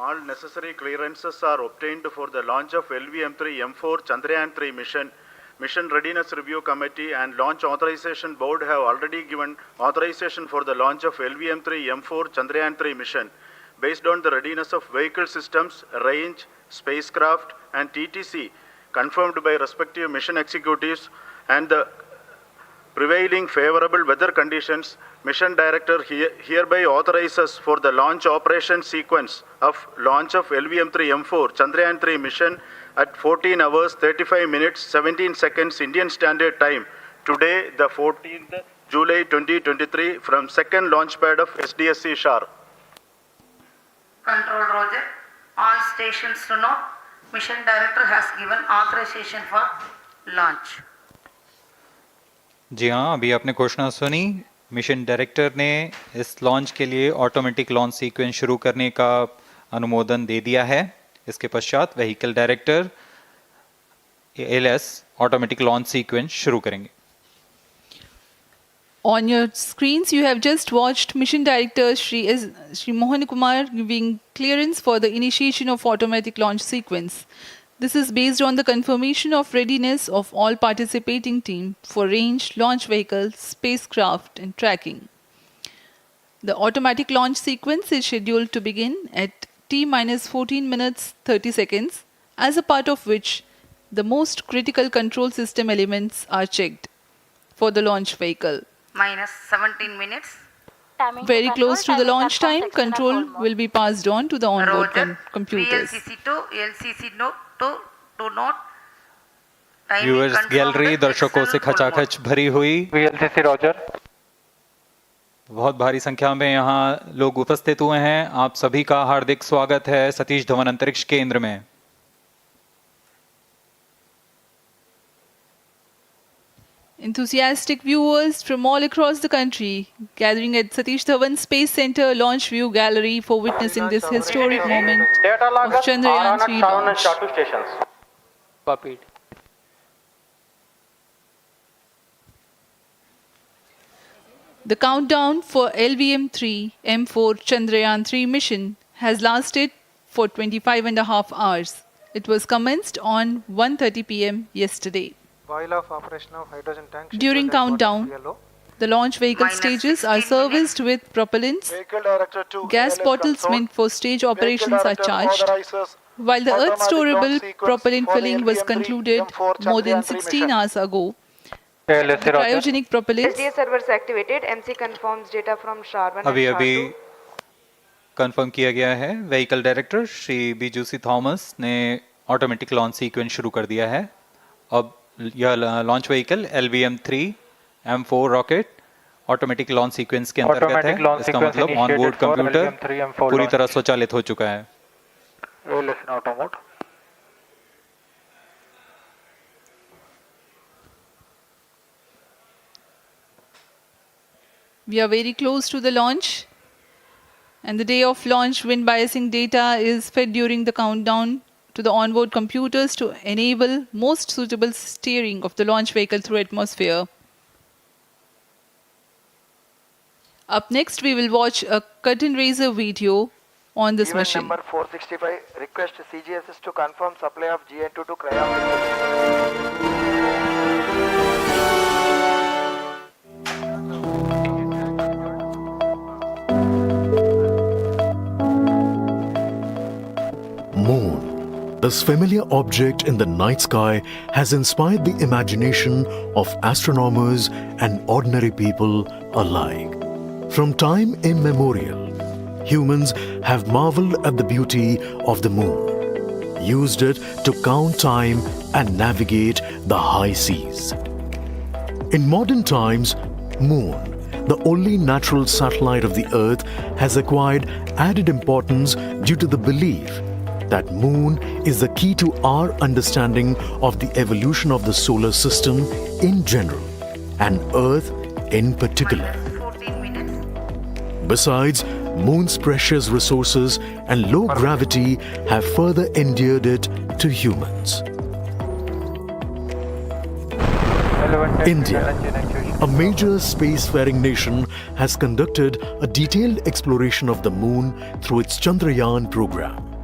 All necessary clearances are obtained for the launch of LVM-3 M4 Chandrayaan-3 mission. Mission Readiness Review Committee and Launch Authorization Board have already given authorization for the launch of LVM-3 M4 Chandrayaan-3 mission. Based on the readiness of vehicle systems, range, spacecraft, and TTC confirmed by respective mission executives and the prevailing favorable weather conditions, Mission Director hereby authorizes for the launch operation sequence of launch of LVM-3 M4 Chandrayaan-3 mission at 14 hours 35 minutes 17 seconds Indian Standard Time today, the 14th July 2023, from second launch pad of SDSC Shar. Control Roger. All stations to know. Mission Director has given authorization for launch. जी हाँ, अभी आपने घोषणा सुनी। Mission director ने इस launch के लिए automatic launch sequence शुरू करने का अनुमोदन दे दिया है। इसके पश्चात vehicle director LS automatic launch sequence शुरू करेंगे। On your screens, you have just watched Mission Director Shri Mohan Kumar giving clearance for the initiation of automatic launch sequence. This is based on the confirmation of readiness of all participating team for range, launch vehicle, spacecraft and tracking. The automatic launch sequence is scheduled to begin at T-14 minutes 30 seconds, as a part of which the most critical control system elements are checked for the launch vehicle. Minus 17 minutes. Very close to the launch time, control will be passed on to the onboard computers. VLCC to LCC note to note. Viewers gallery दर्शकों से खचाखच भरी हुई। VLCC Roger. बहुत भारी संख्या में यहाँ लोग उपस्थित हुए हैं। आप सभी का हार्दिक स्वागत है सतीश धवन अंतरिक्ष केंद्र में। Enthusiastic viewers from all across the country gathering at Satish Dhawan Space Center Launch View Gallery for witnessing this historic moment of Chandrayaan-3 launch. Copied. The countdown for LVM-3 M4 Chandrayaan-3 mission has lasted for 25.5 hours. It was commenced on 1:30 p.m. yesterday. While of operation of hydrogen tank. During countdown, the launch vehicle stages are serviced with propellants. Gas bottles meant for stage operations are charged. While the Earth storable propellant filling was concluded more than 16 hours ago, the cryogenic propellant SDA servers activated. MC confirms data from SHAR-1 अभी and अभी SHAR-2. Confirm किया गया है। Vehicle director Shri बीजूसी Thomas ने automatic launch sequence शुरू कर दिया है। अब यह launch vehicle LVM-3 M4 rocket automatic launch sequence के अंतर्गत है। इसका मतलब ऑन बोर्ड कंप्यूटर पूरी तरह स्वचालित हो चुका है। we are very close to the launch, and the day of launch wind biasing data is fed during the countdown to the onboard computers to enable most suitable steering of the launch vehicle through atmosphere. Up next, we will watch a curtain raiser video on this Event mission. number 465, request CGSS to confirm supply of GN2 to Cryo. Moon. This familiar object in the night sky has inspired the imagination of astronomers and ordinary people alike. From time immemorial, humans have marveled at the beauty of the moon, used it to count time and navigate the high seas. In modern times, Moon, the only natural satellite of the Earth, has acquired added importance due to the belief that Moon is the key to our understanding of the evolution of the solar system in general and Earth in particular. Besides, Moon's precious resources and low gravity have further endeared it to humans. India, a major spacefaring nation, has conducted a detailed exploration of the Moon through its Chandrayaan program.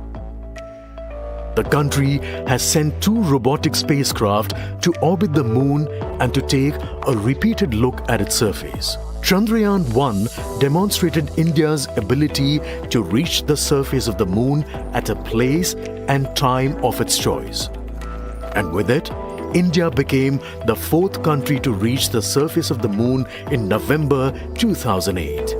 The country has sent 2 robotic spacecraft to orbit the moon and to take a repeated look at its surface. Chandrayaan-1 demonstrated India's ability to reach the surface of the moon at a place and time of its choice. And with it, India became the 4th country to reach the surface of the moon in November 2008.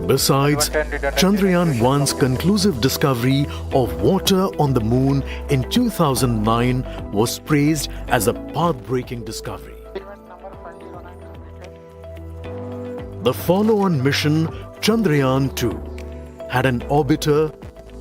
Besides, Chandrayaan-1's conclusive discovery of water on the moon in 2009 was praised as a path-breaking discovery. The follow-on mission, Chandrayaan-2, had an orbiter,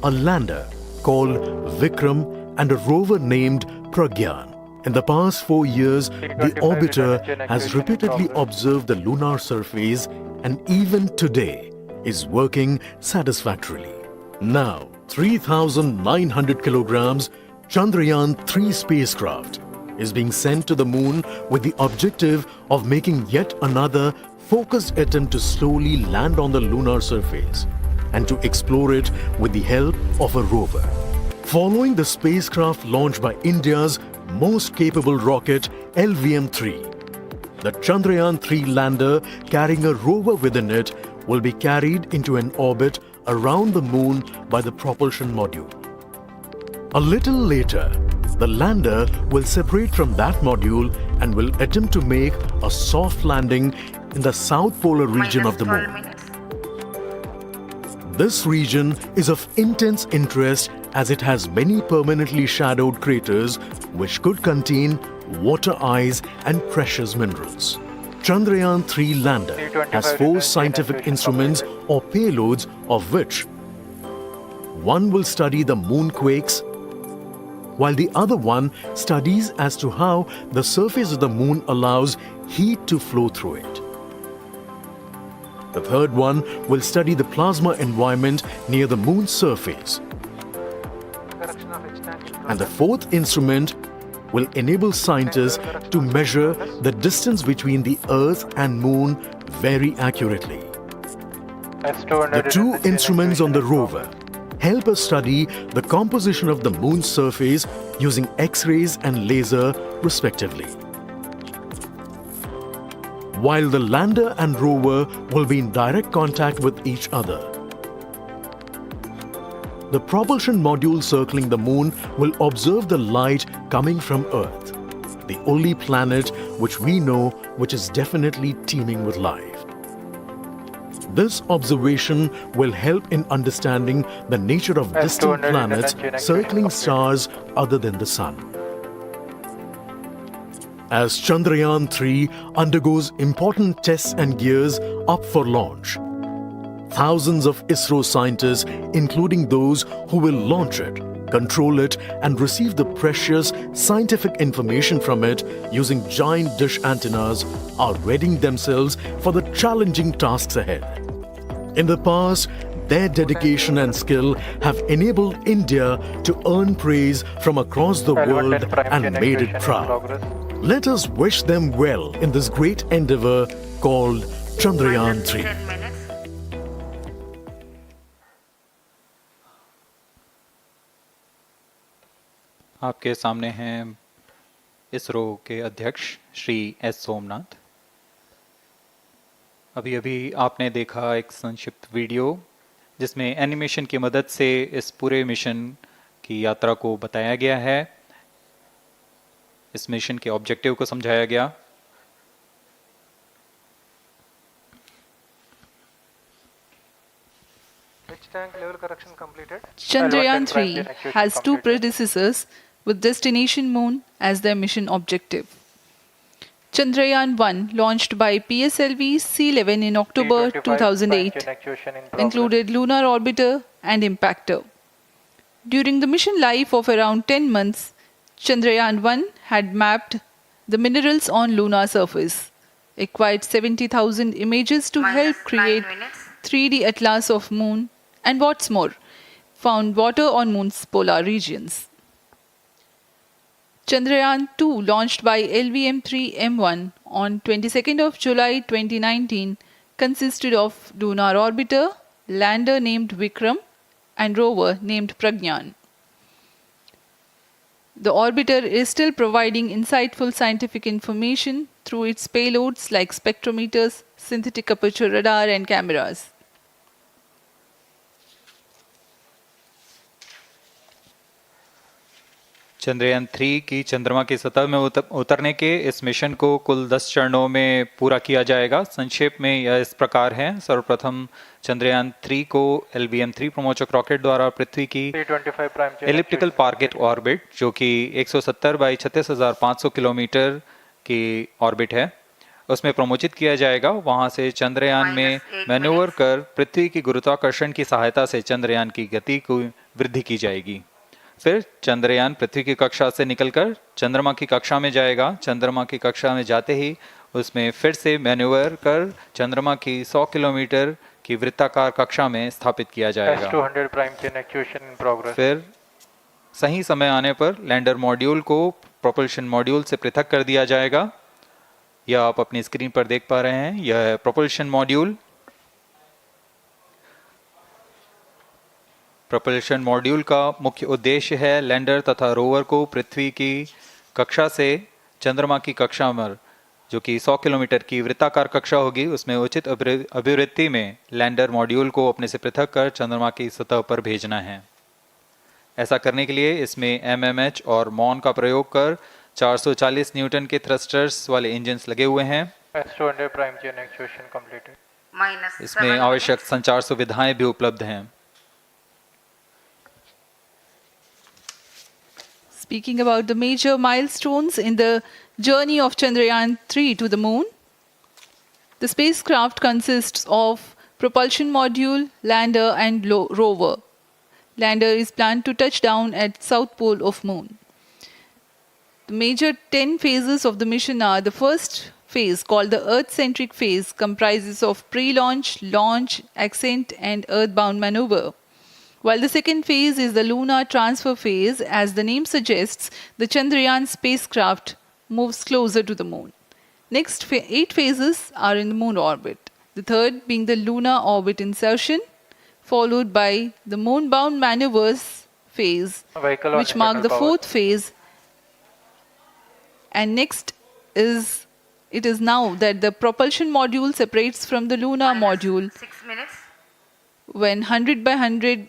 a lander called Vikram, and a rover named Pragyan. In the past 4 years, the orbiter has repeatedly observed the lunar surface and even today is working satisfactorily. Now, 3,900 kilograms Chandrayaan-3 spacecraft is being sent to the moon with the objective of making yet another focused attempt to slowly land on the lunar surface and to explore it with the help of a rover. Following the spacecraft launched by India's most capable rocket LVM-3, the Chandrayaan-3 lander carrying a rover within it will be carried into an orbit around the moon by the propulsion module. A little later, the lander will separate from that module and will attempt to make a soft landing in the south polar region of the -12 moon. minutes. This region is of intense interest as it has many permanently shadowed craters which could contain water ice and precious minerals. Chandrayaan-3 lander has 4 scientific instruments or payloads, of which one will study the moonquakes, while the other one studies as to how the surface of the moon allows heat to flow through it. The third one will study the plasma environment near the moon's surface. And the fourth instrument will enable scientists to measure the distance between the Earth and Moon very accurately. The 2 instruments on the rover help us study the composition of the moon's surface using X-rays and laser respectively. While the lander and rover will be in direct contact with each other. The propulsion module circling the moon will observe the light coming from Earth, the only planet which we know which is definitely teeming with life. This observation will help in understanding the nature of distant planets circling stars other than the Sun. As Chandrayaan-3 undergoes important tests and gears up for launch, thousands of ISRO scientists, including those who will launch it, control it, and receive the precious scientific information from it using giant dish antennas, are readying themselves for the challenging tasks ahead. In the past, their dedication and skill have enabled India to earn praise from across the world and made it proud. Let us wish them well in this great endeavor called Chandrayaan-3. -10 minutes. आपके सामने हैं इसरो के अध्यक्ष Shri S Somnath. अभी अभी आपने देखा एक संक्षिप्त वीडियो जिसमें एनिमेशन की मदद से इस पूरे मिशन की यात्रा को बताया गया है, इस मिशन के ऑब्जेक्टिव को समझाया गया। Which tank level correction completed? Chandrayaan-3 has 2 predecessors with destination moon as their mission objective. Chandrayaan-1, launched by PSLV C-11 in October 2008, included lunar orbiter and impactor. During the mission life of around 10 months, Chandrayaan-1 had mapped the minerals on lunar surface, acquired 70,000 images to help -9 create minutes. 3D atlas of moon, and what's more, found water on moon's polar regions. Chandrayaan-2, launched by LVM-3M1 on 22nd of July 2019, consisted of lunar orbiter, lander named Vikram, and rover named Pragyan. The orbiter is still providing insightful scientific information through its payloads like spectrometers, synthetic aperture radar, and cameras. Chandrayaan 3 की चंद्रमा की सतह में उतरने के इस mission को कुल 10 चरणों में पूरा किया जाएगा। संक्षेप में यह इस प्रकार है। सर्वप्रथम चंद्रयान 3 को LVM-3 प्रमोचक रॉकेट द्वारा पृथ्वी की एलिप्टिकल टारगेट ऑर्बिट, जो कि 170 बाई 36,500 किलोमीटर की ऑर्बिट है, उसमें प्रमोचित किया जाएगा। वहां से चंद्रयान में मैन्यूवर कर पृथ्वी की गुरुत्वाकर्षण की सहायता से चंद्रयान की गति को वृद्धि की जाएगी। फिर चंद्रयान पृथ्वी की कक्षा से निकलकर चंद्रमा की कक्षा में जाएगा। चंद्रमा की कक्षा में जाते ही उसमें फिर से मैन्यूवर कर चंद्रमा की 100 किलोमीटर की वृत्ताकार कक्षा में स्थापित किया जाएगा। S200 prime chain actuation in progress. फिर सही समय आने पर लैंडर मॉड्यूल को प्रोपल्शन मॉड्यूल से पृथक कर दिया जाएगा। यह आप अपनी स्क्रीन पर देख पा रहे हैं। यह है प्रोपल्शन मॉड्यूल। प्रोपल्शन मॉड्यूल का मुख्य उद्देश्य है लैंडर तथा रोवर को पृथ्वी की कक्षा से चंद्रमा की कक्षा में, जो कि 100 किलोमीटर की वृत्ताकार कक्षा होगी, उसमें उचित अभिवृत्ति में लैंडर मॉड्यूल को अपने से पृथक कर चंद्रमा की सतह पर भेजना है। ऐसा करने के लिए इसमें MMH और मॉन का प्रयोग कर 440 न्यूटन के थ्रस्टर्स वाले इंजन्स लगे हुए हैं। S200 prime chain actuation completed. minus इसमें 7 आवश्यक minutes. संचार सुविधाएं भी उपलब्ध हैं। Speaking about the major milestones in the journey of Chandrayaan 3 to the moon, the spacecraft consists of propulsion module, lander, and rover. Lander is planned to touch down at south pole of moon. The major 10 phases of the mission are: the first phase, called the Earth-centric phase, comprises of pre-launch, launch, ascent, and earthbound maneuver. While the second phase is the lunar transfer phase, as the name suggests, the Chandrayaan spacecraft moves closer to the moon. Next 8 phases are in the moon orbit. The third being the lunar orbit insertion, followed by the moon-bound maneuvers phase, Vehicle on which mark the internal power. fourth phase. And next it is now that the propulsion module separates from the lunar module 6 minutes. when 100 by 100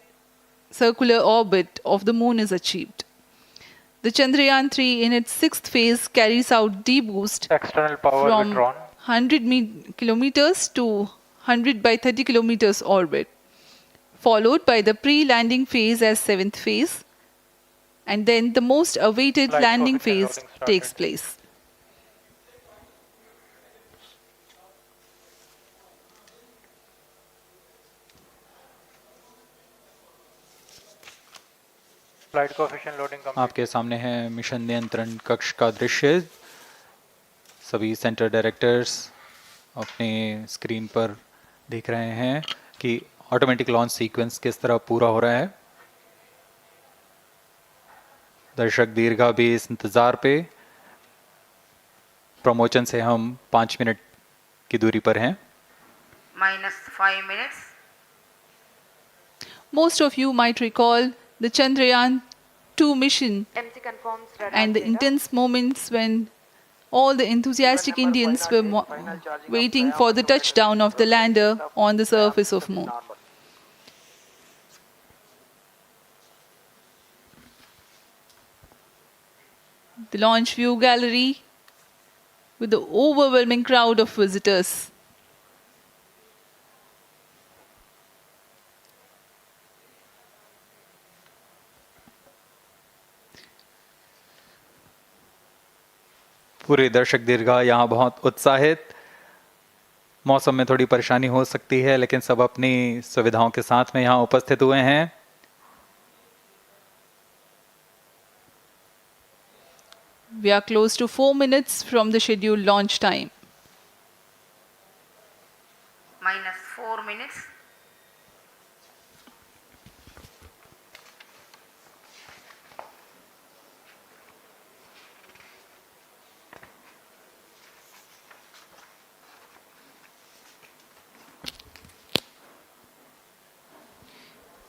circular orbit of the moon is achieved. The Chandrayaan 3 in its sixth phase carries out D-boost External power from withdrawn. 100 kilometers to 100 by 30 kilometers orbit, followed by the pre-landing phase as seventh phase, and then the most awaited Flight landing coefficient phase loading started. takes place. Flight coefficient loading complete. आपके सामने है mission नियंत्रण कक्ष का दृश्य। सभी centre directors अपने screen पर देख रहे हैं कि ऑटोमेटिक लॉन्च सीक्वेंस किस तरह पूरा हो रहा है। दर्शक दीर्घा भी इस इंतज़ार पे। प्रमोशन से हम 5 मिनट की दूरी पर हैं। minus 5 minutes. Most of you might recall the Chandrayaan 2 mission MC confirms radar and the data. intense moments when all the enthusiastic Indians were waiting for the touchdown of the lander on the surface of moon. The launch view gallery with the overwhelming crowd of visitors. पूरे दर्शक दीर्घा यहाँ बहुत उत्साहित। मौसम में थोड़ी परेशानी हो सकती है, लेकिन सब अपनी सुविधाओं के साथ में यहाँ उपस्थित हुए हैं। We are close to 4 minutes from the scheduled launch time. Minus 4 minutes.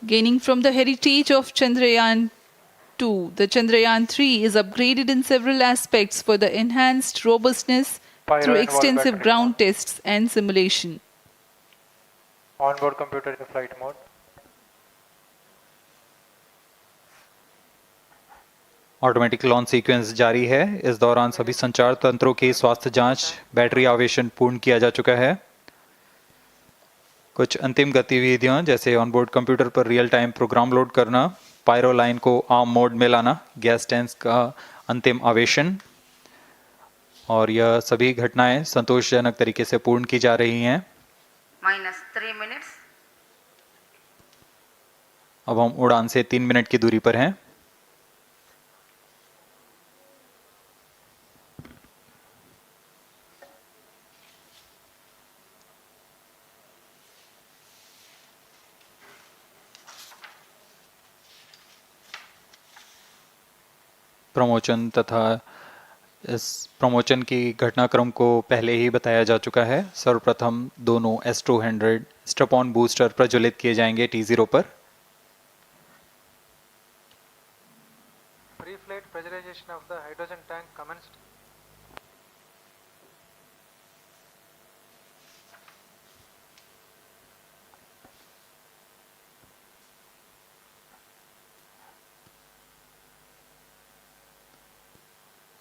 Gaining from the heritage of Chandrayaan 2, the Chandrayaan-3 is upgraded in several aspects for the enhanced robustness Pyro through and wall extensive battery ground tests and simulation. Onboard computer in flight mode. Automatic launch sequence जारी है। इस दौरान सभी संचार तंत्रों की स्वास्थ्य जांच, बैटरी आवेशन पूर्ण किया जा चुका है। कुछ अंतिम गतिविधियां जैसे ऑनबोर्ड कंप्यूटर पर रियल टाइम प्रोग्राम लोड करना, पायरो लाइन को आर्म मोड में लाना, गैस टैंक्स का अंतिम आवेशन, और यह सभी घटनाएं संतोषजनक तरीके से पूर्ण की जा रही हैं। -3 minutes. अब हम उड़ान से 3 मिनट की दूरी पर हैं। प्रमोशन तथा इस प्रमोशन की घटनाक्रम को पहले ही बताया जा चुका है। सर्वप्रथम दोनों S200 स्ट्रप-ऑन बूस्टर प्रज्वलित किए जाएंगे T0 पर। Pre-flight pressurization of the hydrogen tank commenced.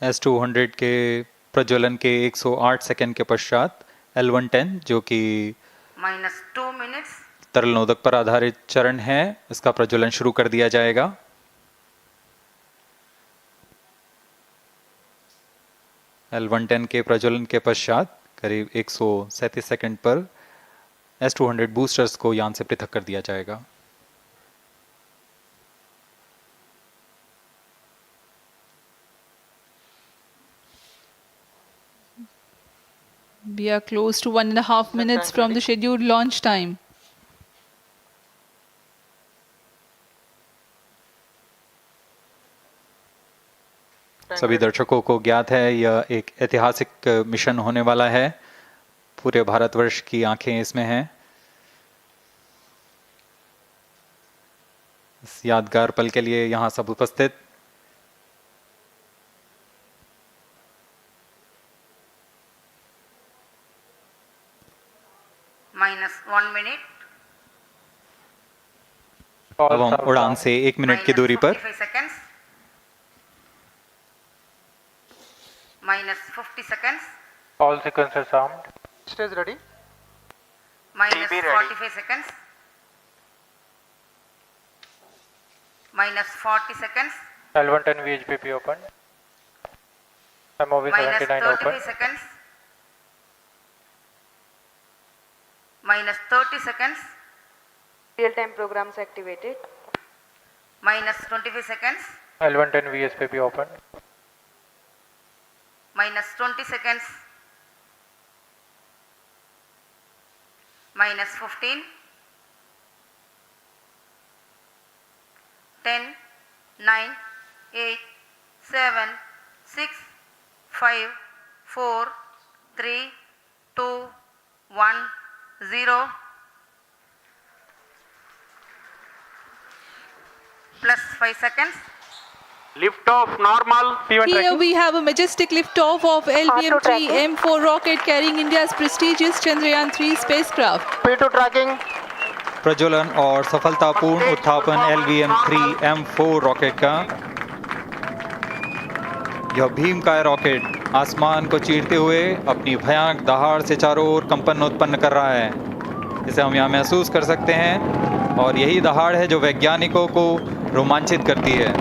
S200 के प्रज्वलन के 108 सेकंड के पश्चात L110 जो कि -2 minutes. तरल नोदक पर आधारित चरण है, इसका प्रज्वलन शुरू कर दिया जाएगा। L110 के प्रज्वलन के पश्चात करीब 137 सेकंड पर S200 बूस्टर्स को यान से पृथक कर दिया जाएगा। We are close to 1.5 minutes from the scheduled launch time. सभी दर्शकों को ज्ञात है यह एक ऐतिहासिक मिशन होने वाला है। पूरे भारतवर्ष की आंखें इसमें हैं। इस यादगार पल के लिए यहाँ सब उपस्थित। -1 minute. अब हम उड़ान से 1 मिनट की दूरी पर -45 seconds. -50 seconds. All sequencers armed. Stage ready. -45 seconds. -40 seconds. L110 VHPP open. MOV 79 -35 open. seconds. -30 seconds. Real-time programs activated. -25 seconds. L110 VSPP open. -20 seconds. -15. 10, 9, 8, 7, 6, 5, 4, 3, 2, 1, 0. Plus 5 seconds. Lift off normal. P1 Here tracking. we have a majestic liftoff of LVM-3 M4 rocket carrying India's prestigious Chandrayaan-3 spacecraft. P2 tracking. प्रज्वलन और सफलतापूर्ण उत्थापन LVM-3 M4 rocket का। यह भीमकाय rocket आसमान को चीरते हुए अपनी भयानक दहाड़ से चारों ओर कंपन उत्पन्न कर रहा है। इसे हम यहाँ महसूस कर सकते हैं और यही दहाड़ है जो वैज्ञानिकों को रोमांचित करती है।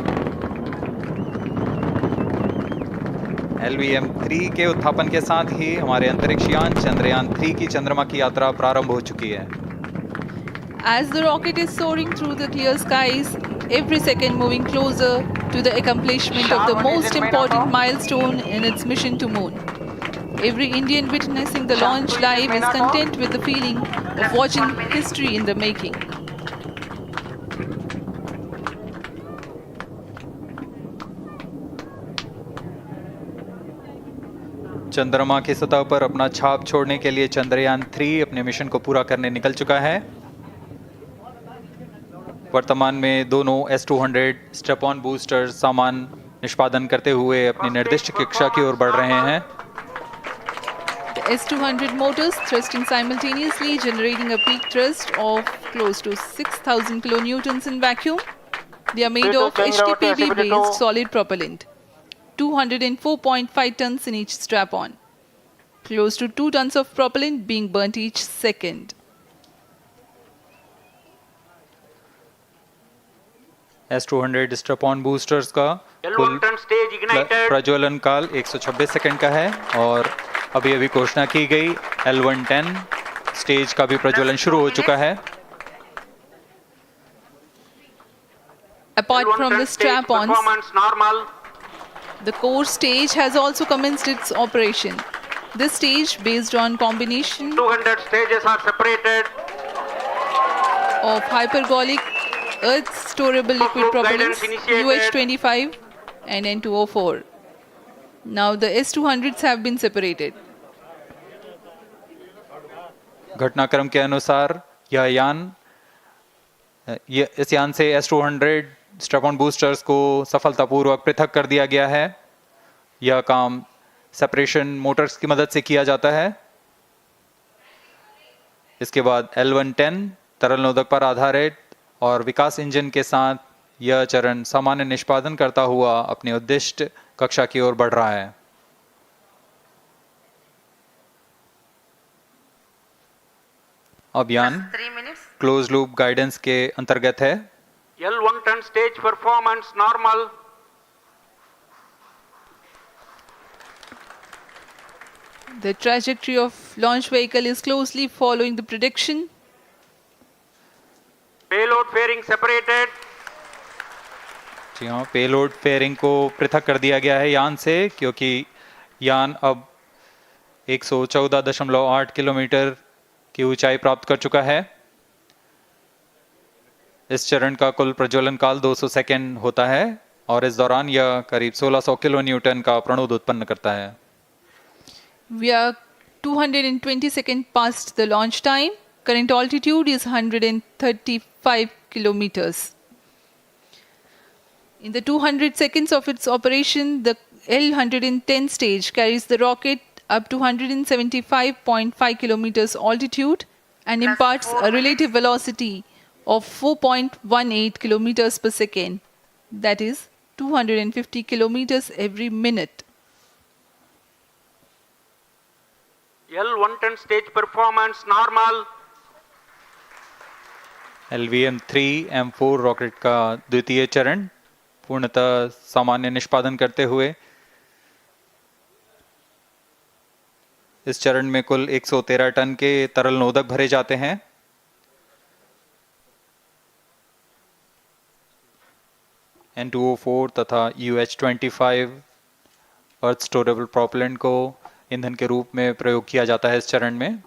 LVM-3 के उत्थापन के साथ ही हमारे अंतरिक्ष यान चंद्रयान-3 की चंद्रमा की यात्रा प्रारंभ हो चुकी है। As the rocket is soaring through the clear skies, every second moving closer to the accomplishment of the most important milestone in its mission to moon. Every Indian witnessing the launch live is content with the feeling of watching history in the making. चंद्रमा की सतह पर अपना छाप छोड़ने के लिए चंद्रयान 3 अपने मिशन को पूरा करने निकल चुका है। वर्तमान में दोनों S200 स्ट्रैप ऑन बूस्टर सामान निष्पादन करते हुए अपनी निर्दिष्ट कक्षा की ओर बढ़ रहे हैं। The S200 motors thrusting simultaneously, generating a peak thrust of close to 6,000 kilonewtons in vacuum. They are made of HTPB-based solid propellant, 204.5 tons in each strap-on. Close to 2 tons of propellant being burnt each second. S200 strap on boosters का कुल प्रज्वलन काल 126 second का है और अभी अभी घोषणा की गई L110 स्टेज का भी प्रज्वलन शुरू हो चुका है। Apart from the strap-ons, the core stage has also commenced its operation. This stage, based on combination 200 stages are separated. of hypergolic earth storable liquid propellants UH25 and N2O4. Now the S200s have been separated. घटनाक्रम के अनुसार इस यान से S200 strap on boosters को सफलतापूर्वक पृथक कर दिया गया है। यह काम सेपरेशन मोटर्स की मदद से किया जाता है। इसके बाद L110 तरल नोदक पर आधारित और विकास इंजन के साथ यह चरण सामान्य निष्पादन करता हुआ अपनी उद्दिष्ट कक्षा की ओर बढ़ रहा है। अब यान 3 minutes. क्लोज लूप गाइडेंस के अंतर्गत है। L110 stage performance normal. The trajectory of launch vehicle is closely following the prediction. Payload fairing separated. जी हाँ, पेलोड फेयरिंग को पृथक कर दिया गया है यान से, क्योंकि यान अब 114.8 किलोमीटर की ऊंचाई प्राप्त कर चुका है। इस चरण का कुल प्रज्वलन काल 200 सेकेंड होता है और इस दौरान यह करीब 1600 किलो न्यूटन का प्रणोद उत्पन्न करता है। We are 220 seconds past the launch time. Current altitude is 135 kilometers. In the 200 seconds of its operation, the L110 stage carries the rocket up to 175.5 kilometers altitude and imparts a relative velocity of 4.18 kilometers per second. That is 250 kilometers every minute. L110 stage performance normal. LVM-3 M4 rocket का द्वितीय चरण पूर्णतः सामान्य निष्पादन करते हुए इस चरण में कुल 113 टन के तरल नोदक भरे जाते हैं। N2O4 तथा UH25 अर्थ स्टोरेबल प्रोपेलेंट को ईंधन के रूप में प्रयोग किया जाता है इस चरण में।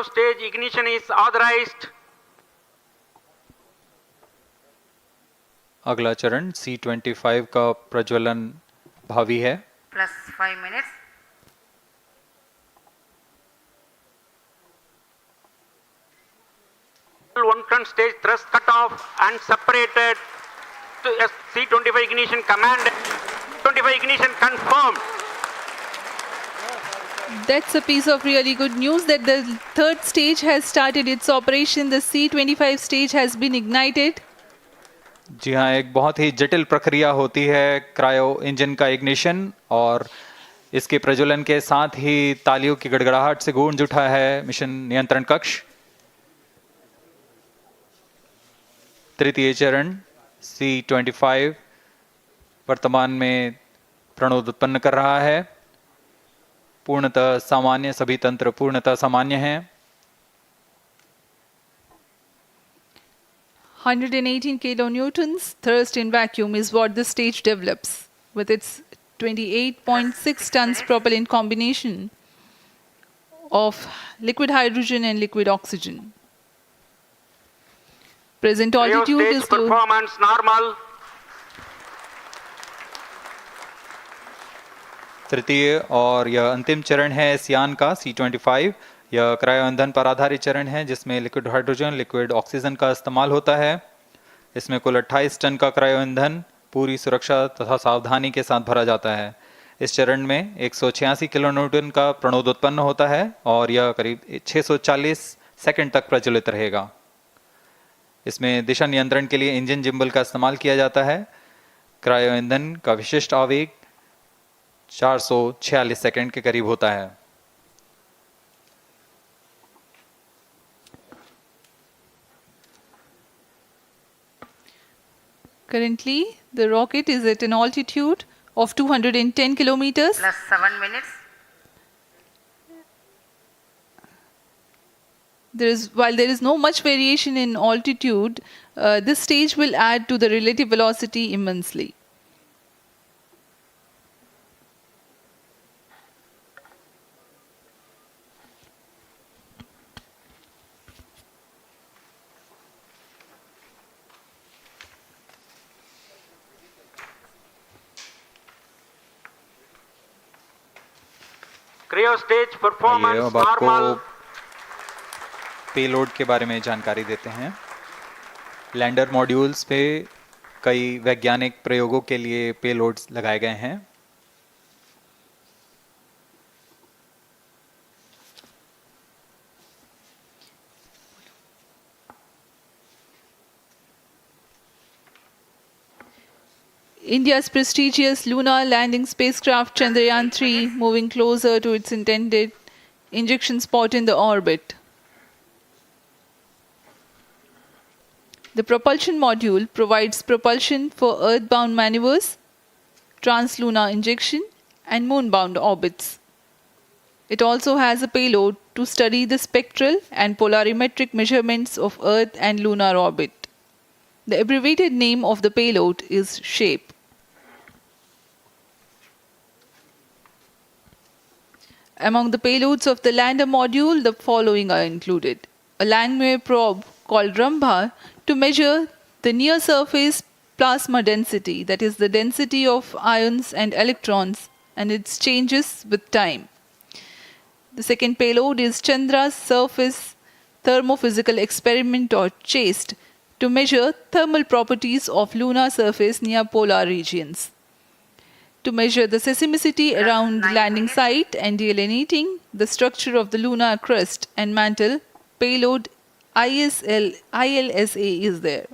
Stage ignition is authorized. अगला चरण C25 का प्रज्वलन भावी है। Plus 5 minutes. L110 stage thrust cut off and separated to C25 ignition command. 25 ignition confirmed. That's a piece of really good news that the third stage has started its operation. The C25 stage has been ignited. जी हाँ, एक बहुत ही जटिल प्रक्रिया होती है cryo engine का ignition और इसके प्रज्वलन के साथ ही तालियों की गड़गड़ाहट से गूंज उठा है मिशन नियंत्रण कक्ष। तृतीय चरण C25 वर्तमान में प्रणोद उत्पन्न कर रहा है। पूर्णतः सामान्य, सभी तंत्र पूर्णतः सामान्य हैं। 118 kilonewtons thrust in vacuum is what the stage develops with its 28.6 tons propellant combination of liquid hydrogen and liquid oxygen. Present altitude is close. Performance normal. तृतीय और यह अंतिम चरण है इस यान का C-25। यह क्रायो ईंधन पर आधारित चरण है जिसमें लिक्विड हाइड्रोजन, लिक्विड ऑक्सीजन का इस्तेमाल होता है। इसमें कुल 28 टन का क्रायो ईंधन पूरी सुरक्षा तथा सावधानी के साथ भरा जाता है। इस चरण में 186 किलो न्यूटन का प्रणोद उत्पन्न होता है और यह करीब 640 सेकंड तक प्रज्वलित रहेगा। इसमें दिशा नियंत्रण के लिए इंजन जिम्बल का इस्तेमाल किया जाता है। क्रायो ईंधन का विशिष्ट आवेग 446 सेकंड के करीब होता है। Currently, the rocket is at an altitude of 210 kilometers. Plus 7 minutes. While there is no much variation in altitude, this stage will add to the relative velocity immensely. Cryo stage आइए performance अब आपको normal. Payload के बारे में जानकारी देते हैं। Lander modules पे कई वैज्ञानिक प्रयोगों के लिए पेलोड्स लगाए गए हैं। India's prestigious lunar landing spacecraft Chandrayaan 3 moving closer to its intended injection spot in the orbit. The propulsion module provides propulsion for earthbound maneuvers, translunar injection, and moonbound orbits. It also has a payload to study the spectral and polarimetric measurements of Earth and lunar orbit. The abbreviated name of the payload is SHAPE. Among the payloads of the lander module, the following are included. A Langmuir probe called Rambha to measure the near-surface plasma density, that is the density of ions and electrons, and its changes with time. The second payload is Chandra's Surface Thermophysical Experiment or CHASTE to measure thermal properties of lunar surface near polar regions. To measure the seismicity around the landing site and delineating the structure of the lunar crust and mantle, payload ILSA is there.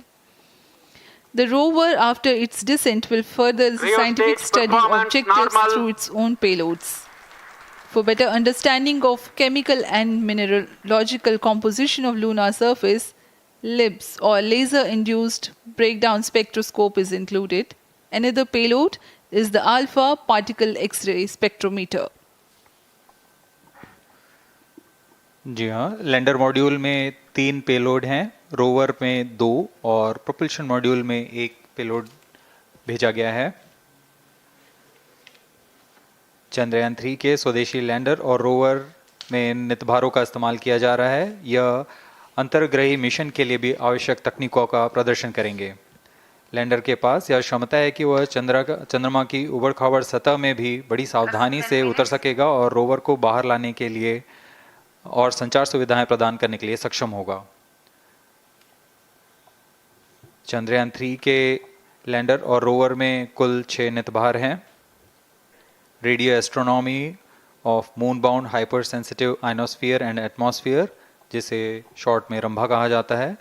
The rover, after its descent, will further the Cryo scientific stage study performance objectives normal. through its own payloads. For better understanding of chemical and mineralogical composition of lunar surface, LIBS or laser-induced breakdown spectroscope is included. Another payload is the alpha particle X-ray spectrometer. जी हाँ, lander module में 3 payload हैं, rover में 2 और propulsion module में 1 payload भेजा गया है। चंद्रयान 3 के स्वदेशी लैंडर और रोवर में नितभारों का इस्तेमाल किया जा रहा है। यह अंतर्ग्रही मिशन के लिए भी आवश्यक तकनीकों का प्रदर्शन करेंगे। लैंडर के पास यह क्षमता है कि वह चंद्रमा की उबड़-खाबड़ सतह में भी बड़ी सावधानी से उतर सकेगा और रोवर को बाहर लाने के लिए और संचार सुविधाएं प्रदान करने के लिए सक्षम होगा। चंद्रयान 3 के लैंडर और रोवर में कुल 6 नितभार हैं। Radio astronomy of moon bound hyper sensitive ionosphere and atmosphere, जिसे शॉर्ट में रंभा कहा जाता है,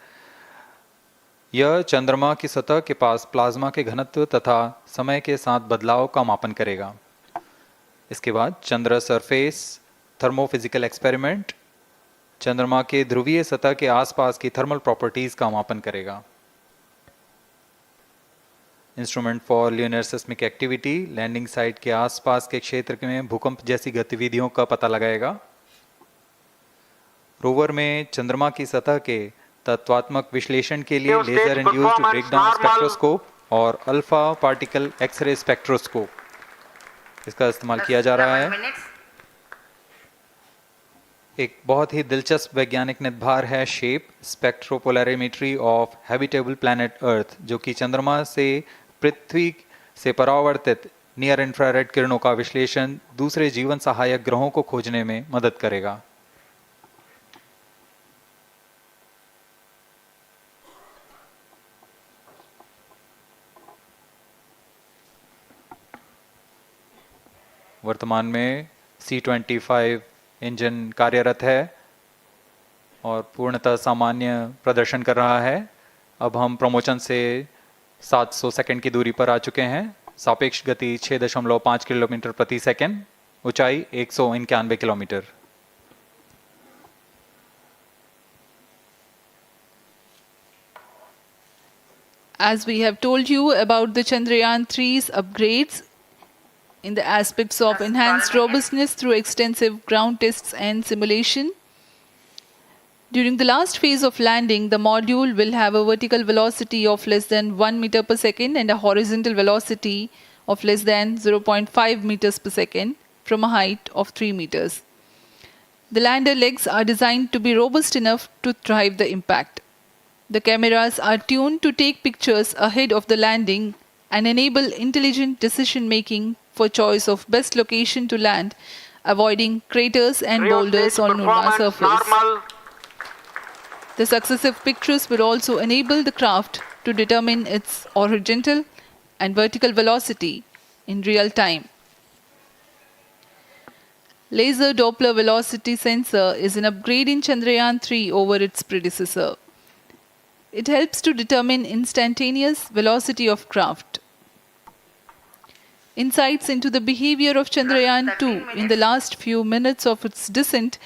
यह चंद्रमा की सतह के पास प्लाज्मा के घनत्व तथा समय के साथ बदलाव का मापन करेगा। इसके बाद चंद्र सरफेस थर्मोफिजिकल एक्सपेरिमेंट चंद्रमा के ध्रुवीय सतह के आसपास की थर्मल प्रॉपर्टीज का मापन करेगा। Instrument for lunar seismic activity landing site के आसपास के क्षेत्र में भूकंप जैसी गतिविधियों का पता लगाएगा। रोवर में चंद्रमा की सतह के तत्वात्मक विश्लेषण के लिए लेजर इंड्यूस्ड ब्रेकडाउन स्पेक्ट्रोस्कोप और अल्फा पार्टिकल एक्सरे स्पेक्ट्रोस्कोप इसका इस्तेमाल किया जा रहा है। एक बहुत ही दिलचस्प वैज्ञानिक नितभार है shape स्पेक्ट्रोपोलैरिमेट्री of habitable planet earth, जो कि चंद्रमा से पृथ्वी से परावर्तित नियर इंफ्रारेड किरणों का विश्लेषण दूसरे जीवन सहायक ग्रहों को खोजने में मदद करेगा। वर्तमान में C-25 इंजन कार्यरत है और पूर्णतः सामान्य प्रदर्शन कर रहा है। अब हम प्रमोशन से 700 सेकंड की दूरी पर आ चुके हैं। सापेक्ष गति 6.5 किलोमीटर प्रति सेकंड, ऊंचाई 191 kilometre. As we have told you about the Chandrayaan 3's upgrades in the aspects of enhanced robustness through extensive ground tests and simulation, during the last phase of landing, the module will have a vertical velocity of less than 1 meter per second and a horizontal velocity of less than 0.5 meters per second from a height of 3 meters. The lander legs are designed to be robust enough to thrive the impact. The cameras are tuned to take pictures ahead of the landing and enable intelligent decision making for choice of best location to land, avoiding craters and boulders on lunar surface. Normal. The successive pictures will also enable the craft to determine its horizontal and vertical velocity in real time. Laser Doppler velocity sensor is an upgrade in Chandrayaan 3 over its predecessor. It helps to determine instantaneous velocity of craft. Insights into the behavior of Chandrayaan 2 in the last few minutes of its descent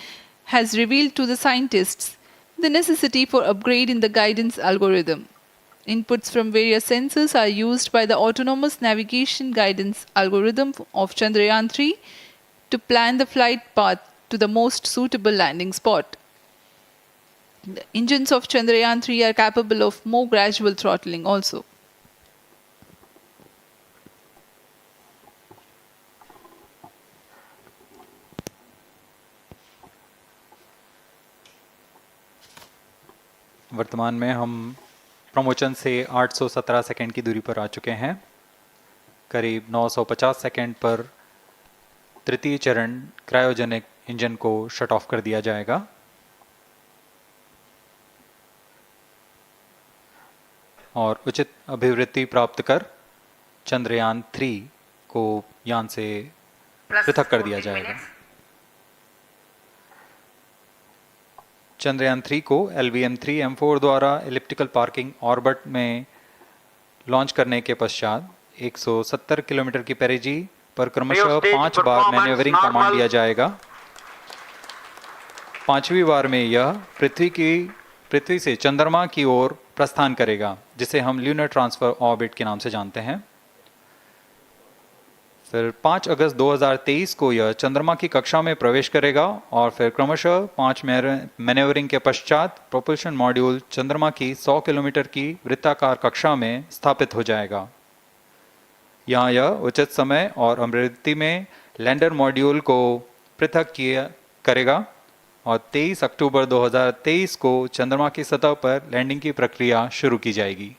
has revealed to the scientists the necessity for upgrade in the guidance algorithm. Inputs from various sensors are used by the autonomous navigation guidance algorithm of Chandrayaan 3 to plan the flight path to the most suitable landing spot. The engines of Chandrayaan 3 are capable of more gradual throttling also. वर्तमान में हम promotion से 817 second की दूरी पर आ चुके हैं। करीब 950 सेकंड पर तृतीय चरण क्रायोजेनिक इंजन को शट ऑफ कर दिया जाएगा और उचित अभिवृद्धि प्राप्त कर चंद्रयान 3 को यान से पृथक कर दिया जाएगा। चंद्रयान 3 को LVM-3 M4 द्वारा एलिप्टिकल पार्किंग ऑर्बिट में लॉन्च करने के पश्चात 170 किलोमीटर की पेरिजी पर क्रमशः 5 बार मैन्यूवरिंग कमांड दिया जाएगा। 5वीं बार में यह पृथ्वी से चंद्रमा की ओर प्रस्थान करेगा, जिसे हम ल्यूनर ट्रांसफर ऑर्बिट के नाम से जानते हैं। फिर 5 अगस्त 2023 को यह चंद्रमा की कक्षा में प्रवेश करेगा और फिर क्रमशः 5 मैन्यूवरिंग के पश्चात प्रोपल्शन मॉड्यूल चंद्रमा की 100 किलोमीटर की वृत्ताकार कक्षा में स्थापित हो जाएगा। यहाँ यह उचित समय और अभिवृद्धि में लैंडर मॉड्यूल को पृथक करेगा और 23 अक्टूबर 2023 को चंद्रमा की सतह पर लैंडिंग की प्रक्रिया शुरू की जाएगी।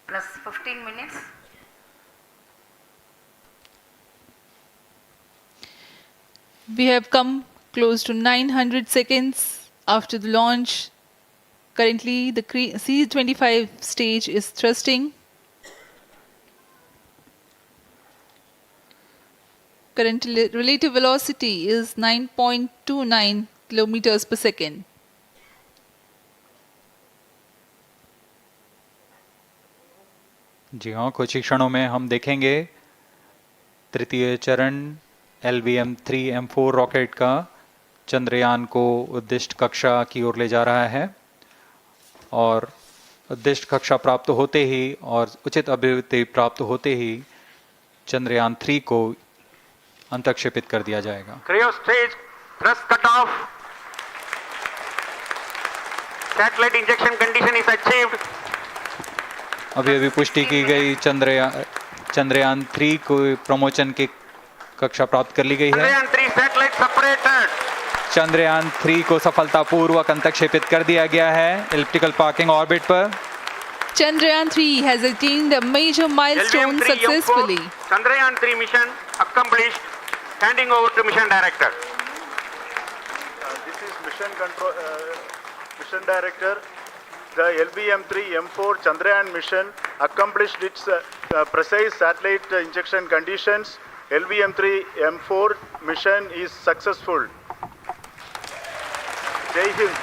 Plus 15 minutes. We have come close to 900 seconds after the launch. Currently, the C-25 stage is thrusting. Current relative velocity is 9.29 kilometers per second. जी हाँ, कुछ ही क्षणों में हम देखेंगे तृतीय चरण LVM-3 M4 रॉकेट का चंद्रयान को उद्दिष्ट कक्षा की ओर ले जा रहा है और उद्दिष्ट कक्षा प्राप्त होते ही और उचित अभिवृद्धि प्राप्त होते ही चंद्रयान 3 को अंतक्षेपित कर दिया जाएगा। Cryo stage thrust cutoff. Satellite injection condition is achieved. अभी पुष्टि की गई चंद्रयान 3 को प्रमोशन की कक्षा प्राप्त कर ली गई है। Chandrayaan 3 satellite separated. चंद्रयान 3 को सफलतापूर्वक अंतक्षेपित कर दिया गया है एलिप्टिकल पार्किंग ऑर्बिट पर। Chandrayaan 3 has attained a major milestone LVM-3 successfully. M4 Chandrayaan 3 mission accomplished. Handing over to Mission Director. This is Mission Director. The LVM-3 M4 Chandrayaan mission accomplished its precise satellite injection conditions. LVM-3 M4 mission is successful. Jai Hind.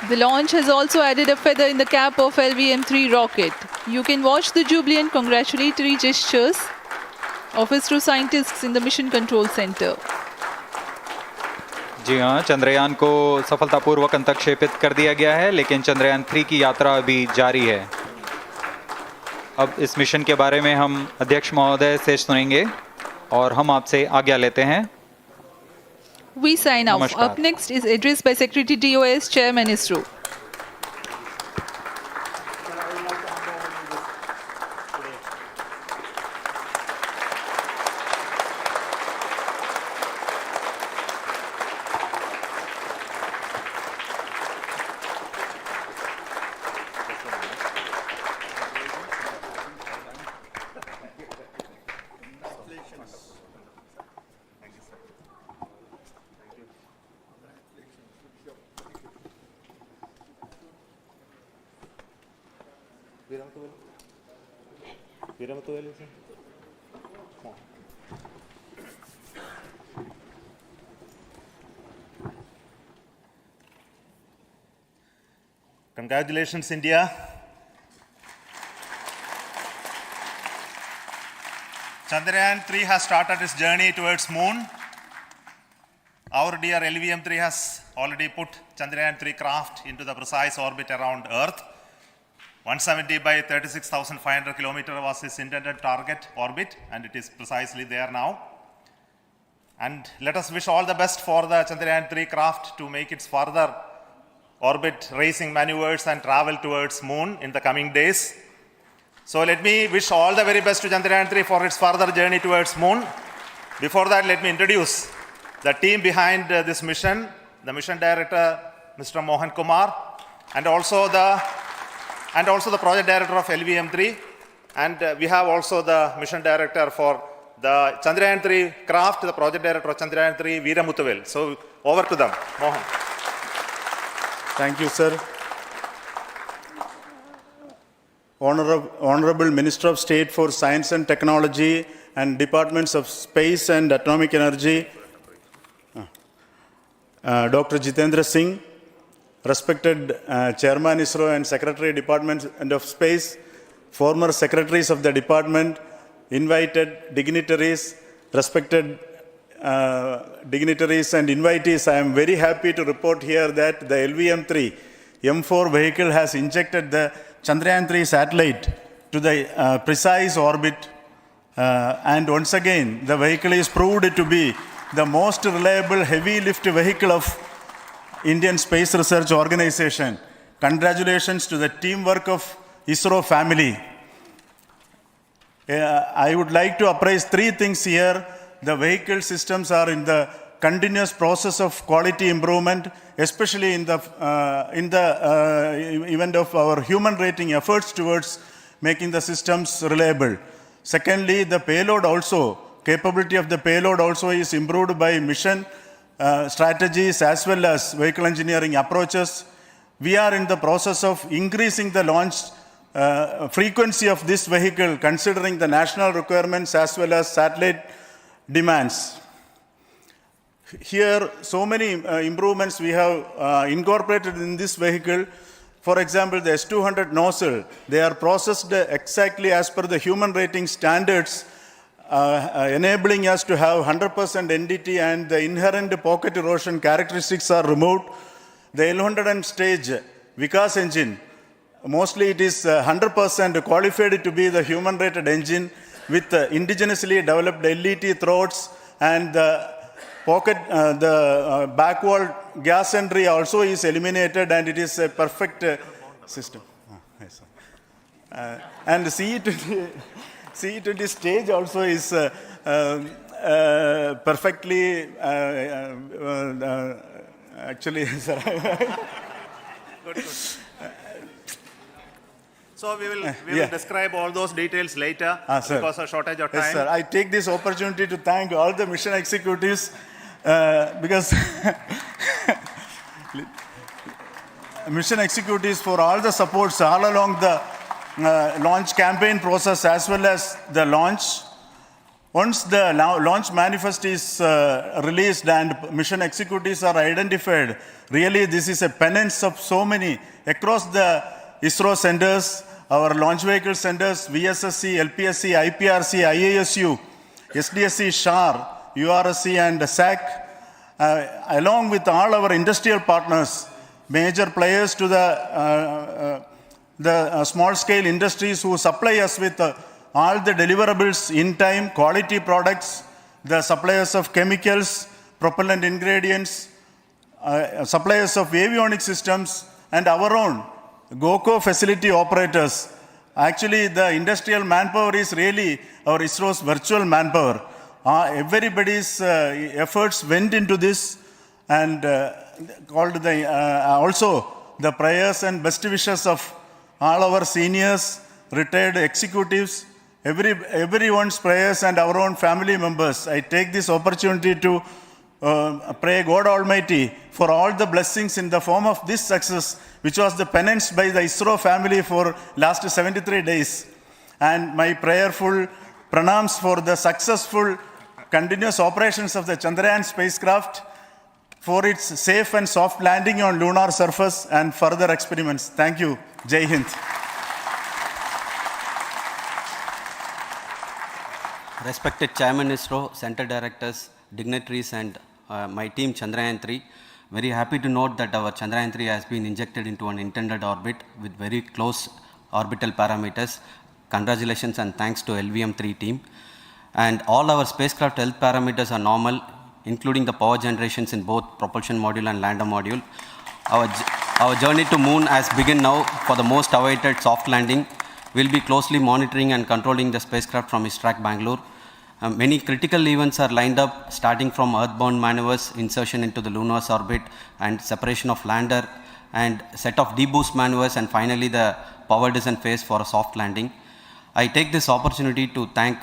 The launch has also added a feather in the cap of LVM-3 rocket. You can watch the jubilant congratulatory gestures of ISRO scientists in the Mission Control Center. जी हाँ, चंद्रयान को सफलतापूर्वक अंतक्षेपित कर दिया गया है, लेकिन चंद्रयान 3 की यात्रा अभी जारी है। अब इस मिशन के बारे में हम अध्यक्ष महोदय से सुनेंगे और हम आपसे आज्ञा लेते हैं। We sign off. नमस्कार। Up next is address by Secretary DOS, Chairman ISRO. Congratulations, India. Chandrayaan 3 has started its journey towards moon. Our dear LVM-3 has already put Chandrayaan 3 craft into the precise orbit around Earth. 170 by 36,500 kilometers was its intended target orbit, and it is precisely there now. And let us wish all the best for the Chandrayaan 3 craft to make its further orbit racing maneuvers and travel towards moon in the coming days. So let me wish all the very best to Chandrayaan 3 for its further journey towards moon. Before that, let me introduce the team behind this mission, the mission director, Mr. Mohan Kumar, and also the project director of LVM-3, and we have also the mission director for the Chandrayaan 3 craft, the project director of Chandrayaan 3, Veera Muthuvel. So over to them, Mohan. Thank you, sir. Honorable Minister of State for Science and Technology and Departments of Space and Atomic Energy, Dr. Jitendra Singh, respected Chairman ISRO and Secretary Department of Space, former secretaries of the department, invited dignitaries, respected dignitaries and invitees, I am very happy to report here that the LVM-3 M4 vehicle has injected the Chandrayaan 3 satellite to the precise orbit, and once again the vehicle is proved to be the most reliable heavy lift vehicle of Indian Space Research Organization. Congratulations to the teamwork of ISRO family. I would like to appraise three things here. The vehicle systems are in the continuous process of quality improvement, especially in the event of our human rating efforts towards making the systems reliable. Secondly, the payload also, capability of the payload also is improved by mission strategies as well as vehicle engineering approaches. We are in the process of increasing the launch frequency of this vehicle considering the national requirements as well as satellite demands. Here, so many improvements we have incorporated in this vehicle. For example, the S200 nozzle, they are processed exactly as per the human rating standards, enabling us to have 100% NDT, and the inherent pocket erosion characteristics are removed. The L100 stage Vikas engine, mostly it is 100% qualified to be the human rated engine with indigenously developed LET throats, and the pocket, the back wall gas entry also is eliminated, and it is a perfect system. Yes, and CE20 stage also is perfectly, actually, sir. So we will Yeah. describe all those details later Sir. because of shortage of time. Yes, sir. I take this opportunity to thank all the mission executives because mission executives for all the supports all along the launch campaign process as well as the launch. Once the launch manifest is released and mission executives are identified, really this is a penance of so many across the ISRO centers, our launch vehicle centers, VSSC, LPSC, IPRC, IASU, SDSC, SHAR, URSC and SAC, along with all our industrial partners, major players to the small-scale industries who supply us with all the deliverables in time, quality products, the suppliers of chemicals, propellant ingredients, suppliers of avionics systems, and our own GOCO facility operators. Actually, the industrial manpower is really our ISRO's virtual manpower. Everybody's efforts went into this and also the prayers and best wishes of all our seniors, retired executives, everyone's prayers and our own family members. I take this opportunity to pray God Almighty for all the blessings in the form of this success, which was the penance by the ISRO family for last 73 days. And my prayerful pranams for the successful continuous operations of the Chandrayaan spacecraft, for its safe and soft landing on lunar surface and further experiments. Thank you. Jai Hind. Respected Chairman ISRO, Center Directors, dignitaries and my team Chandrayaan 3, very happy to note that our Chandrayaan 3 has been injected into an intended orbit with very close orbital parameters. Congratulations and thanks to LVM-3 team. And all our spacecraft health parameters are normal, including the power generations in both propulsion module and lander module. Our journey to moon has begun now for the most awaited soft landing. We'll be closely monitoring and controlling the spacecraft from ISTRAC Bangalore. Many critical events are lined up, starting from earthbound maneuvers, insertion into the lunar orbit, and separation of lander, and set of deboost maneuvers, and finally the power descent phase for a soft landing. I take this opportunity to thank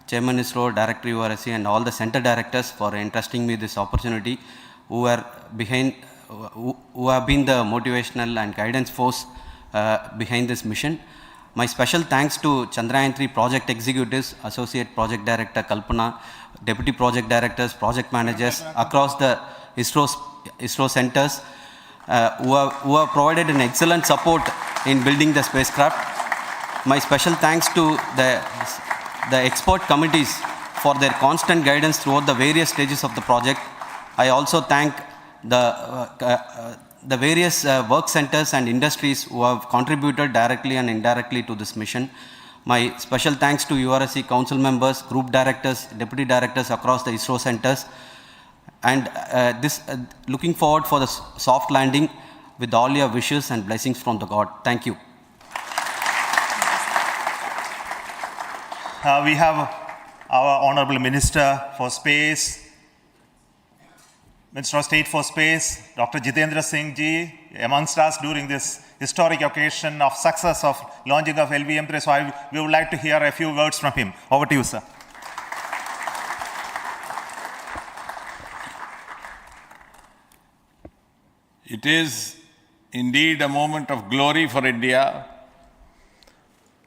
Chairman ISRO, Director URSC, and all the center directors for entrusting me this opportunity, who have been the motivational and guidance force behind this mission. My special thanks to Chandrayaan 3 project executives, Associate Project Director Kalpana, Deputy Project Directors, Project Managers across the ISRO centers who have provided an excellent support in building the spacecraft. My special thanks to the expert committees for their constant guidance throughout the various stages of the project. I also thank the various work centers and industries who have contributed directly and indirectly to this mission. My special thanks to URSC council members, group directors, deputy directors across the ISRO centers, and looking forward for the soft landing with all your wishes and blessings from the God. Thank you. We have our Honorable Minister for Space, Minister of State for Space, Dr. Jitendra Singh ji, amongst us during this historic occasion of success of launching of LVM-3. So we would like to hear a few words from him. Over to you, sir. It is indeed a moment of glory for India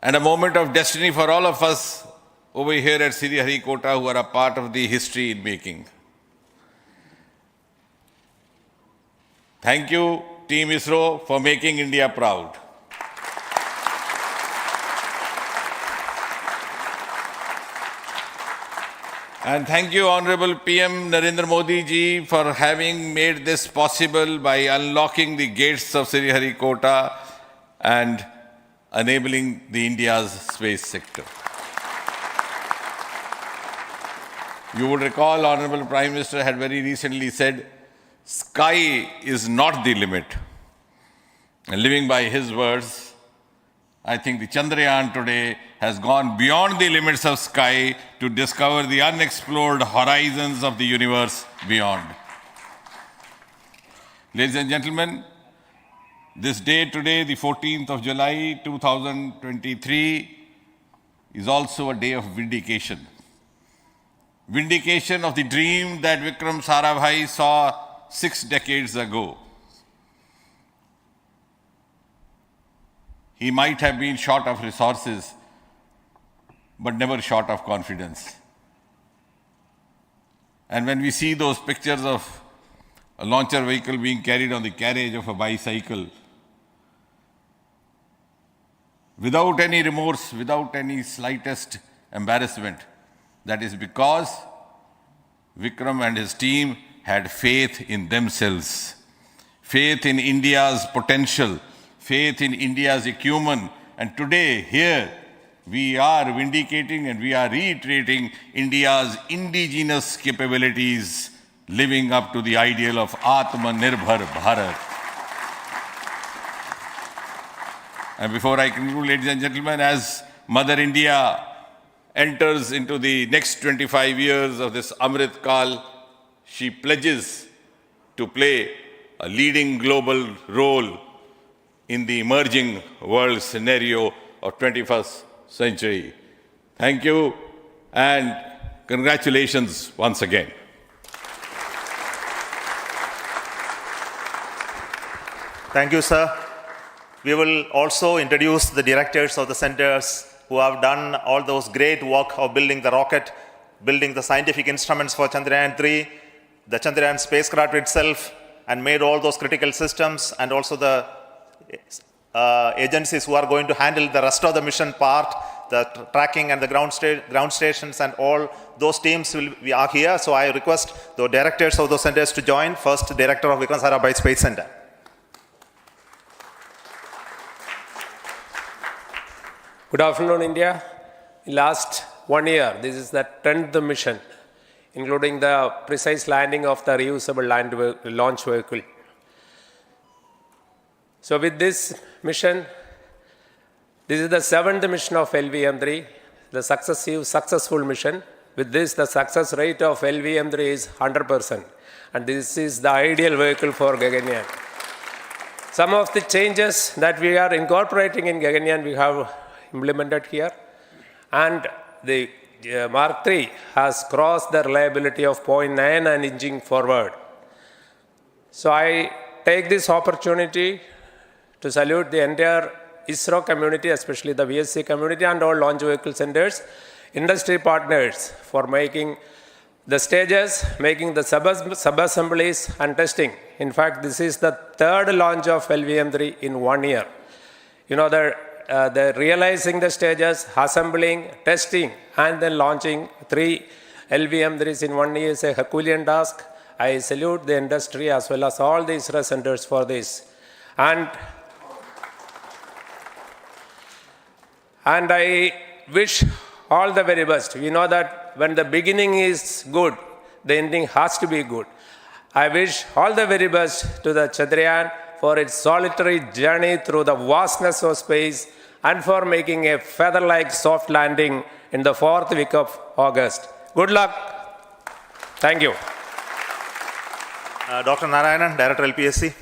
and a moment of destiny for all of us over here at Sriharikota who are a part of the history in making. Thank you, Team ISRO, for making India proud. And thank you, Honorable PM Narendra Modi ji, for having made this possible by unlocking the gates of Sriharikota and enabling the India's space sector. You would recall, Honorable Prime Minister had very recently said, sky is not the limit. And living by his words, I think the Chandrayaan today has gone beyond the limits of sky to discover the unexplored horizons of the universe beyond. Ladies and gentlemen, This day today, the 14th of July 2023, is also a day of vindication. Vindication of the dream that Vikram Sarabhai saw 6 decades ago. He might have been short of resources, but never short of confidence. And when we see those pictures of a launcher vehicle being carried on the carriage of a bicycle, without any remorse, without any slightest embarrassment, that is because Vikram and his team had faith in themselves, faith in India's potential, faith in India's acumen. And today, here, we are vindicating and we are reiterating India's indigenous capabilities, living up to the ideal of Atmanirbhar Bharat. And before I conclude, ladies and gentlemen, as Mother India enters into the next 25 years of this Amrit Kal, she pledges to play a leading global role in the emerging world scenario of 21st century. Thank you and congratulations once again. Thank you, sir. We will also introduce the directors of the centers who have done all those great work of building the rocket, building the scientific instruments for Chandrayaan-3, the Chandrayaan spacecraft itself, and made all those critical systems, and also the agencies who are going to handle the rest of the mission part, the tracking and the ground stations, and all those teams are here. So I request the directors of those centers to join. First, Director of Vikram Sarabhai Space Center. Good afternoon, India. In last 1 year, this is the 10th mission, including the precise landing of the reusable launch vehicle. So with this mission, this is the 7th mission of LVM-3, the successful mission. With this, the success rate of LVM-3 is 100%. And this is the ideal vehicle for Gaganyaan. Some of the changes that we are incorporating in Gaganyaan, we have implemented here, and the Mark III has crossed the reliability of 0.9 and inching forward. So I take this opportunity to salute the entire ISRO community, especially the VSC community and all launch vehicle centers, industry partners for making the stages, making the sub-assemblies and testing. In fact, this is the 3rd launch of LVM-3 in 1 year. You know, the realizing the stages, assembling, testing, and then launching 3 LVM-3s in 1 year is a Herculean task. I salute the industry as well as all the ISRO centers for this. And I wish all the very best. We know that when the beginning is good, the ending has to be good. I wish all the very best to the Chandrayaan for its solitary journey through the vastness of space and for making a feather-like soft landing in the 4th week of August. Good luck. Thank you. Dr. Narayanan, Director LPSC.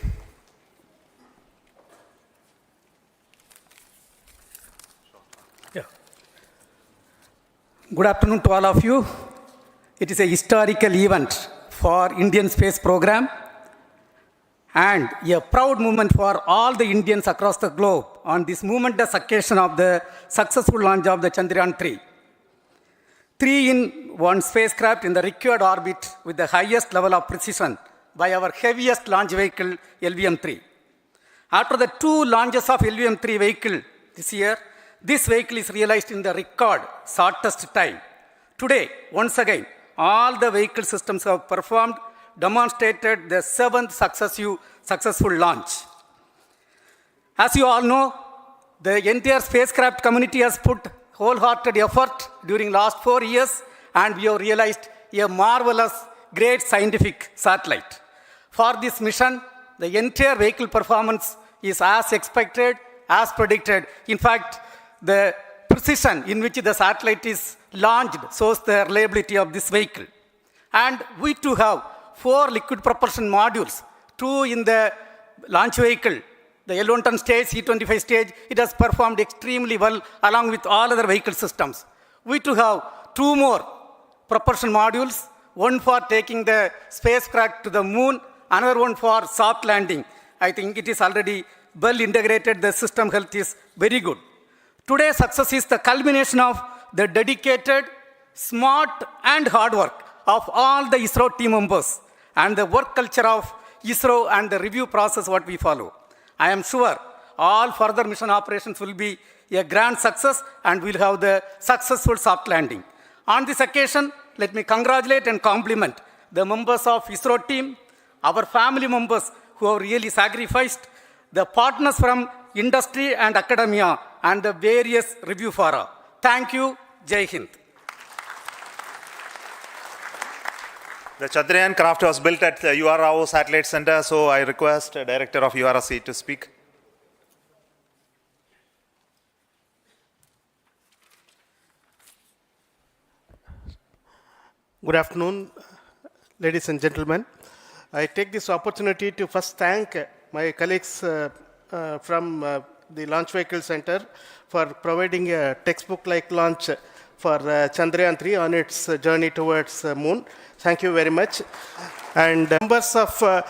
Good afternoon to all of you. It is a historical event for Indian space program and a proud moment for all the Indians across the globe on this momentous occasion of the successful launch of the Chandrayaan-3. 3-in-1 spacecraft in the required orbit with the highest level of precision by our heaviest launch vehicle, LVM-3. After the 2 launches of LVM-3 vehicle this year, this vehicle is realized in the record shortest time. Today, once again, all the vehicle systems have performed, demonstrated the 7th successful launch. As you all know, the entire spacecraft community has put wholehearted effort during last 4 years, and we have realized a marvelous, great scientific satellite. For this mission, the entire vehicle performance is as expected, as predicted. In fact, the precision in which the satellite is launched shows the reliability of this vehicle. And we too have 4 liquid propulsion modules, 2 in the launch vehicle. The L110 stage, C25 stage, it has performed extremely well along with all other vehicle systems. We too have two more propulsion modules, one for taking the spacecraft to the moon, another one for soft landing. I think it is already well integrated, the system health is very good. Today's success is the culmination of the dedicated, smart and hard work of all the ISRO team members and the work culture of ISRO and the review process what we follow. I am sure all further mission operations will be a grand success and we'll have the successful soft landing. On this occasion, let me congratulate and compliment the members of ISRO team, our family members who have really sacrificed, the partners from industry and academia, and the various review fora. Thank you. Jai Hind. The Chandrayaan craft was built at the URO Satellite Center, so I request the Director of URC to speak. Good afternoon, ladies and gentlemen. I take this opportunity to first thank my colleagues from the Launch Vehicle Center for providing a textbook-like launch for Chandrayaan 3 on its journey towards moon. Thank you very much. And members of